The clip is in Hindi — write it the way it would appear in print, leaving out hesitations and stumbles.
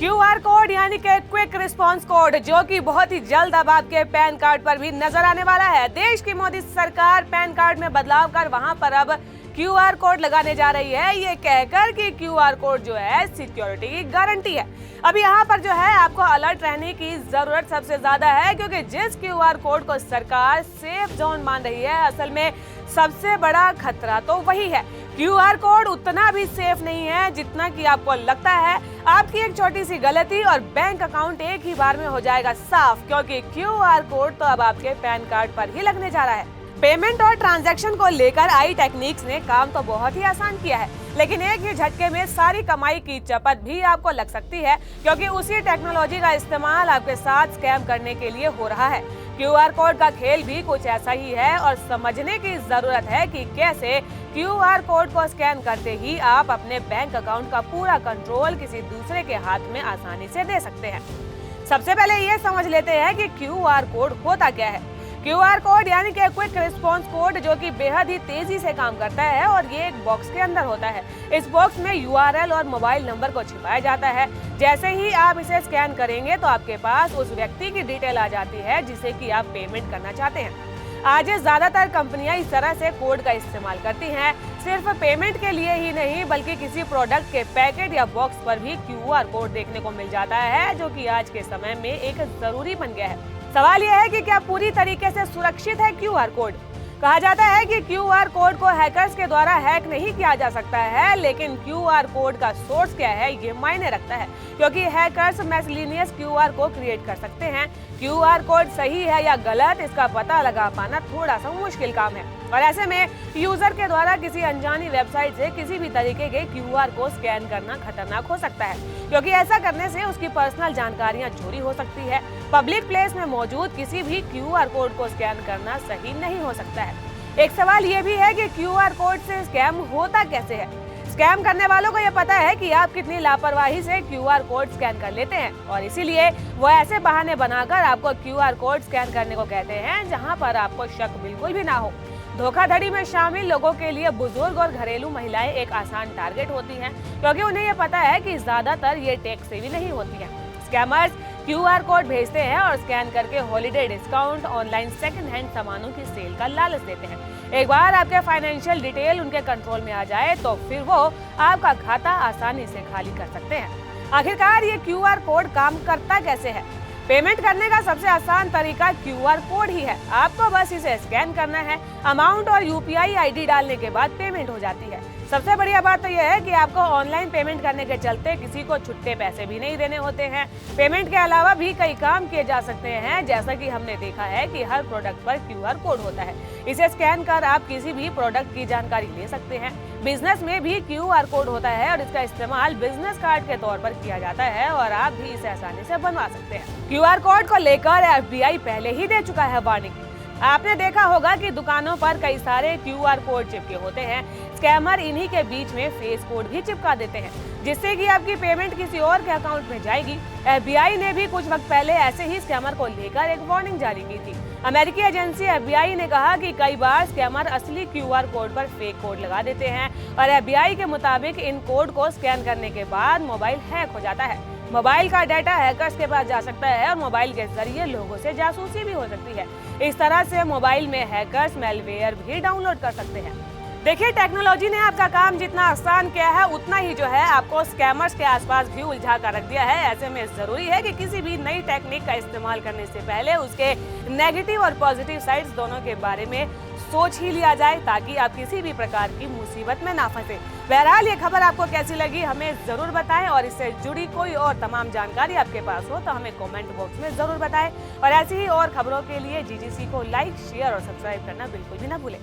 क्यूआर कोड यानी कि क्विक रिस्पांस कोड, जो कि बहुत ही जल्द अब आपके पैन कार्ड पर भी नजर आने वाला है। देश की मोदी सरकार पैन कार्ड में बदलाव कर वहां पर अब क्यूआर कोड लगाने जा रही है, ये कहकर कि क्यूआर कोड जो है सिक्योरिटी की गारंटी है। अब यहाँ पर जो है आपको अलर्ट रहने की जरूरत सबसे ज्यादा है, क्योंकि जिस क्यूआर कोड को सरकार सेफ जोन मान रही है, असल में सबसे बड़ा खतरा तो वही है। क्यूआर कोड उतना भी सेफ नहीं है जितना कि आपको लगता है। आपकी एक छोटी सी गलती और बैंक अकाउंट एक ही बार में हो जाएगा साफ, क्योंकि क्यूआर कोड तो अब आपके पैन कार्ड पर ही लगने जा रहा है। पेमेंट और ट्रांजैक्शन को लेकर आई टेक्निक्स ने काम तो बहुत ही आसान किया है, लेकिन एक ही झटके में सारी कमाई की चपत भी आपको लग सकती है, क्योंकि उसी टेक्नोलॉजी का इस्तेमाल आपके साथ स्कैम करने के लिए हो रहा है। क्यूआर कोड का खेल भी कुछ ऐसा ही है और समझने की जरूरत है कि कैसे क्यूआर कोड को स्कैन करते ही आप अपने बैंक अकाउंट का पूरा कंट्रोल किसी दूसरे के हाथ में आसानी से दे सकते हैं। सबसे पहले ये समझ लेते हैं कि क्यूआर कोड होता क्या है। क्यूआर कोड यानी कि क्विक रिस्पांस कोड, जो कि बेहद ही तेजी से काम करता है और ये एक बॉक्स के अंदर होता है। इस बॉक्स में यूआरएल और मोबाइल नंबर को छिपाया जाता है। जैसे ही आप इसे स्कैन करेंगे तो आपके पास उस व्यक्ति की डिटेल आ जाती है जिसे कि आप पेमेंट करना चाहते हैं। आज ज्यादातर कंपनियां इस तरह से कोड का इस्तेमाल करती हैं, सिर्फ पेमेंट के लिए ही नहीं बल्कि किसी प्रोडक्ट के पैकेट या बॉक्स पर भी क्यूआर कोड देखने को मिल जाता है, जो कि आज के समय में एक जरूरी बन गया है। सवाल यह है कि क्या पूरी तरीके से सुरक्षित है क्यूआर कोड। कहा जाता है कि क्यूआर कोड को हैकर्स के द्वारा हैक नहीं किया जा सकता है, लेकिन क्यूआर कोड का सोर्स क्या है ये मायने रखता है, क्योंकि हैकर्स मिसलेनियस क्यूआर को क्रिएट कर सकते हैं। क्यूआर कोड सही है या गलत, इसका पता लगा पाना थोड़ा सा मुश्किल काम है, और ऐसे में यूजर के द्वारा किसी अनजानी वेबसाइट से किसी भी तरीके के क्यूआर को स्कैन करना खतरनाक हो सकता है, क्योंकि ऐसा करने से उसकी पर्सनल जानकारियां चोरी हो सकती है। पब्लिक प्लेस में मौजूद किसी भी क्यूआर कोड को स्कैन करना सही नहीं हो सकता है। एक सवाल ये भी है कि क्यूआर कोड से स्कैम होता कैसे है। स्कैम करने वालों को यह पता है कि आप कितनी लापरवाही से क्यूआर कोड स्कैन कर लेते हैं, और इसीलिए वो ऐसे बहाने बनाकर आपको क्यूआर कोड स्कैन करने को कहते हैं जहां पर आपको शक बिल्कुल भी ना हो। धोखाधड़ी में शामिल लोगों के लिए बुजुर्ग और घरेलू महिलाएं एक आसान टारगेट होती हैं, क्योंकि उन्हें यह पता है कि ज्यादातर ये टैक्स सेवी नहीं होती हैं। स्कैमर्स क्यूआर कोड भेजते हैं और स्कैन करके holiday discount, online second hand सामानों की सेल का लालच देते हैं। एक बार आपके फाइनेंशियल डिटेल उनके कंट्रोल में आ जाए तो फिर वो आपका खाता आसानी से खाली कर सकते हैं। आखिरकार ये क्यूआर कोड काम करता कैसे है। पेमेंट करने का सबसे आसान तरीका क्यूआर कोड ही है। आपको बस इसे स्कैन करना है, अमाउंट और यूपीआई आईडी डालने के बाद पेमेंट हो जाती है। सबसे बढ़िया बात तो यह है कि आपको ऑनलाइन पेमेंट करने के चलते किसी को छुट्टे पैसे भी नहीं देने होते हैं। पेमेंट के अलावा भी कई काम किए जा सकते हैं, जैसा कि हमने देखा है कि हर प्रोडक्ट पर क्यूआर कोड होता है। इसे स्कैन कर आप किसी भी प्रोडक्ट की जानकारी ले सकते हैं। बिजनेस में भी क्यूआर कोड होता है और इसका इस्तेमाल बिजनेस कार्ड के तौर पर किया जाता है, और आप भी इसे आसानी से बनवा सकते हैं। क्यूआर कोड को लेकर एफबीआई पहले ही दे चुका है वार्निंग। आपने देखा होगा कि दुकानों पर कई सारे क्यूआर कोड चिपके होते हैं। स्कैमर इन्हीं के बीच में फेस कोड भी चिपका देते हैं, जिससे कि आपकी पेमेंट किसी और के अकाउंट में जाएगी। एफबीआई ने भी कुछ वक्त पहले ऐसे ही स्कैमर को लेकर एक वार्निंग जारी की थी। अमेरिकी एजेंसी एफबीआई ने कहा कि कई बार स्कैमर असली क्यूआर कोड पर फेक कोड लगा देते हैं, और एफबीआई के मुताबिक इन कोड को स्कैन करने के बाद मोबाइल हैक हो जाता है। मोबाइल का डाटा हैकर्स के पास जा सकता है और मोबाइल के जरिए लोगों से जासूसी भी हो सकती है। इस तरह से मोबाइल में हैकर्स मैलवेयर भी डाउनलोड कर सकते हैं। देखिए, टेक्नोलॉजी ने आपका काम जितना आसान किया है, उतना ही जो है आपको स्कैमर्स के आसपास भी उलझा कर रख दिया है। ऐसे में जरूरी है कि किसी भी नई टेक्निक का इस्तेमाल करने से पहले उसके नेगेटिव और पॉजिटिव साइड्स दोनों के बारे में सोच ही लिया जाए, ताकि आप किसी भी प्रकार की मुसीबत में ना फंसे। बहरहाल ये खबर आपको कैसी लगी हमें जरूर बताएं, और इससे जुड़ी कोई और तमाम जानकारी आपके पास हो तो हमें कमेंट बॉक्स में जरूर बताएं, और ऐसी ही और खबरों के लिए जीजीसी को लाइक, शेयर और सब्सक्राइब करना बिल्कुल भी ना भूलें।